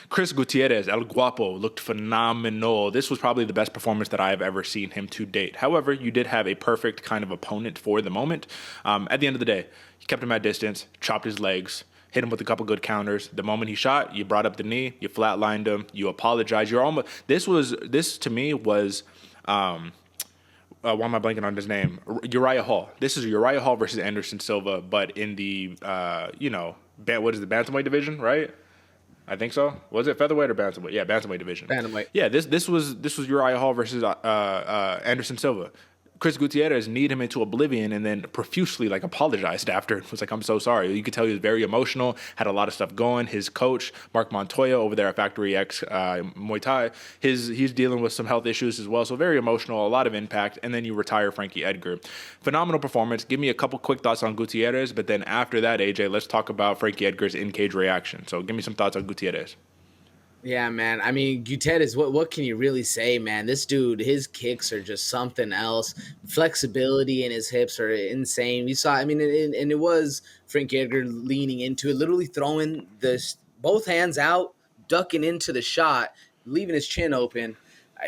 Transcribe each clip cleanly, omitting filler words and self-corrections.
Chris Gutierrez, El Guapo, looked phenomenal. This was probably the best performance that I have ever seen him to date. However, you did have a perfect kind of opponent for the moment. At the end of the day, you kept him at distance, chopped his legs, hit him with a couple good counters. The moment he shot, you brought up the knee, you flatlined him, you apologized. You're almost this to me was why am I blanking on his name? Uriah Hall. This is Uriah Hall versus Anderson Silva, but in the what is the bantamweight division, right? I think so. Was it featherweight or bantamweight? Yeah, bantamweight division. Bantamweight. Yeah, this was Uriah Hall versus Anderson Silva. Chris Gutierrez kneed him into oblivion and then profusely apologized after. It was like, I'm so sorry. You could tell he was very emotional, had a lot of stuff going. His coach, Mark Montoya, over there at Factory X Muay Thai, he's dealing with some health issues as well. So very emotional, a lot of impact. And then you retire Frankie Edgar. Phenomenal performance. Give me a couple quick thoughts on Gutierrez, but then after that, AJ, let's talk about Frankie Edgar's in-cage reaction. So give me some thoughts on Gutierrez. Yeah, man. I mean, Gutierrez, what can you really say, man? This dude, his kicks are just something else. Flexibility in his hips are insane. We saw, I mean, and it was Frank Edgar leaning into it, literally throwing both hands out, ducking into the shot, leaving his chin open.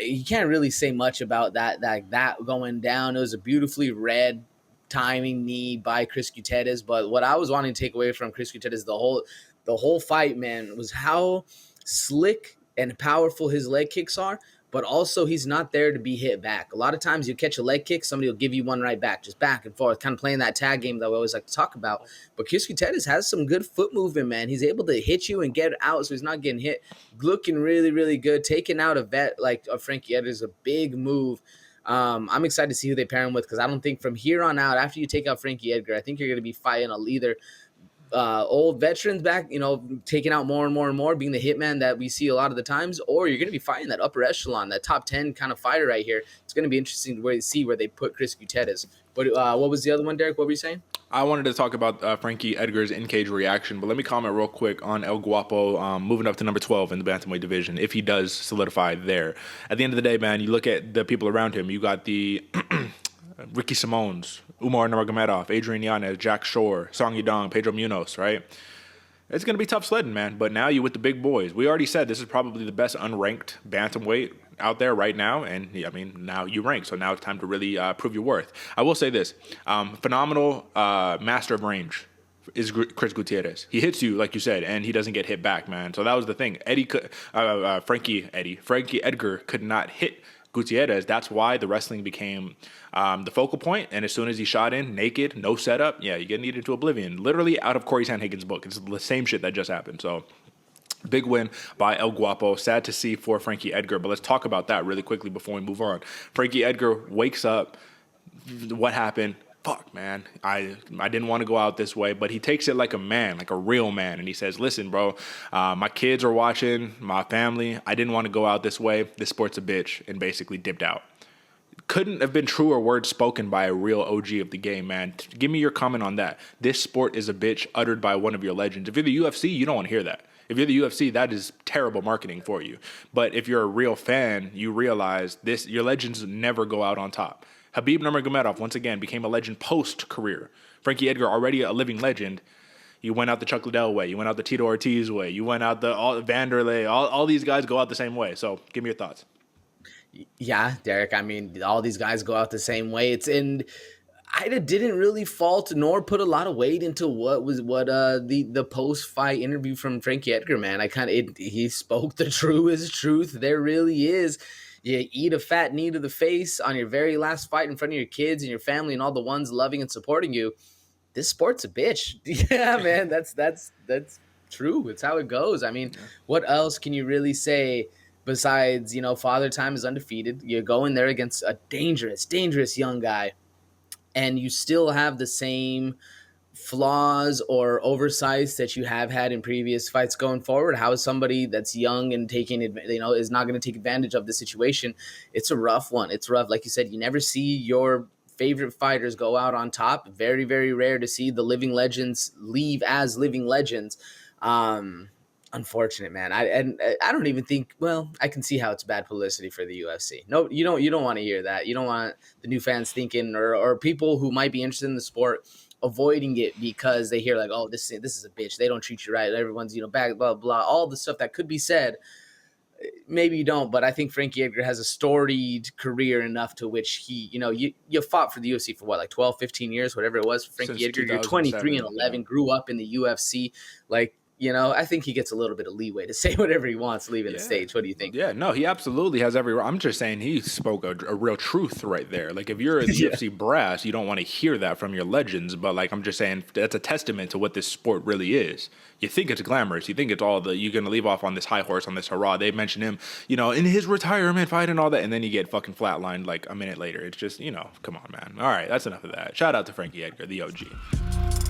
You can't really say much about that going down. It was a beautifully read timing knee by Chris Gutierrez. But what I was wanting to take away from Chris Gutierrez the whole fight, man, was how slick and powerful his leg kicks are, but also he's not there to be hit back. A lot of times you catch a leg kick, somebody will give you one right back, just back and forth, kind of playing that tag game that we always like to talk about. But Chris Gutierrez has some good foot movement, man. He's able to hit you and get out, so he's not getting hit. Looking really, really good. Taking out a vet like Frankie Edgar is a big move. I'm excited to see who they pair him with, because I don't think from here on out, after you take out Frankie Edgar, I think you're going to be fighting either old veterans back, taking out more and more and more, being the hitman that we see a lot of the times, or you're going to be fighting that upper echelon, that top 10 kind of fighter right here. It's going to be interesting to see where they put Chris Gutierrez. But what was the other one, Derek? What were you saying? I wanted to talk about Frankie Edgar's in-cage reaction, but let me comment real quick on El Guapo moving up to number 12 in the bantamweight division, if he does solidify there. At the end of the day, man, you look at the people around him. You got the Ricky Simones, Umar Nurmagomedov, Adrian Yanez, Jack Shore, Song Yadong, Pedro Munoz, right? It's going to be tough sledding, man. But now you with the big boys. We already said this is probably the best unranked bantamweight out there right now. And, I mean, now you rank. So now it's time to really prove your worth. I will say this. Phenomenal master of range is Chris Gutierrez. He hits you, like you said, and he doesn't get hit back, man. So that was the thing. Frankie Edgar could not hit Gutierrez. That's why the wrestling became the focal point. And as soon as he shot in, naked, no setup, yeah, you get kneaded to oblivion. Literally out of Corey Sanhagen's book. It's the same shit that just happened. So big win by El Guapo. Sad to see for Frankie Edgar, but let's talk about that really quickly before we move on. Frankie Edgar wakes up. What happened? Fuck, man, I didn't want to go out this way, but he takes it like a man, like a real man, and he says, listen, bro, my kids are watching, my family, I didn't want to go out this way, this sport's a bitch, and basically dipped out. Couldn't have been truer words spoken by a real OG of the game, man. Give me your comment on that. This sport is a bitch, uttered by one of your legends. If you're the UFC, you don't want to hear that. If you're the UFC, that is terrible marketing for you. But if you're a real fan, you realize your legends never go out on top. Khabib Nurmagomedov, once again, became a legend post-career. Frankie Edgar, already a living legend. You went out the Chuck Liddell way. You went out the Tito Ortiz way. You went out the Vanderlei. All these guys go out the same way. So give me your thoughts. Yeah, Derek. I mean, all these guys go out the same way. I didn't really fault nor put a lot of weight into the post-fight interview from Frankie Edgar, man. He spoke the truest truth there really is. You eat a fat knee to the face on your very last fight in front of your kids and your family and all the ones loving and supporting you. This sport's a bitch. Yeah, man, that's true. It's how it goes. I mean, What else can you really say besides, Father Time is undefeated. You're going there against a dangerous, dangerous young guy, and you still have the same flaws or oversights that you have had in previous fights going forward. How is somebody that's young and is not going to take advantage of the situation? It's a rough one. It's rough. Like you said, you never see your favorite fighters go out on top. Very, very rare to see the living legends leave as living legends. Unfortunate, man. I don't even think. Well, I can see how it's bad publicity for the UFC. No, you don't want to hear that. You don't want the new fans thinking, or people who might be interested in the sport avoiding it because they hear like, oh, this is a bitch. They don't treat you right. Everyone's, back, blah, blah, all the stuff that could be said. Maybe you don't, but I think Frankie Edgar has a storied career enough to which he, you fought for the UFC for what, like 12, 15 years, whatever it was for Frankie Since Edgar. You're 23 and 11, yeah. grew up in the UFC. Like, I think he gets a little bit of leeway to say whatever he wants leaving the stage. What do you think? Yeah, no, he absolutely has every. I'm just saying he spoke a real truth right there. Like if you're a UFC brass, you don't want to hear that from your legends. But like I'm just saying, that's a testament to what this sport really is. You think it's glamorous. You think it's all you're gonna leave off on this high horse, on this hurrah. They mention him, in his retirement fight and all that, and then you get fucking flatlined like a minute later. It's just, come on, man. All right, that's enough of that. Shout out to Frankie Edgar, the OG.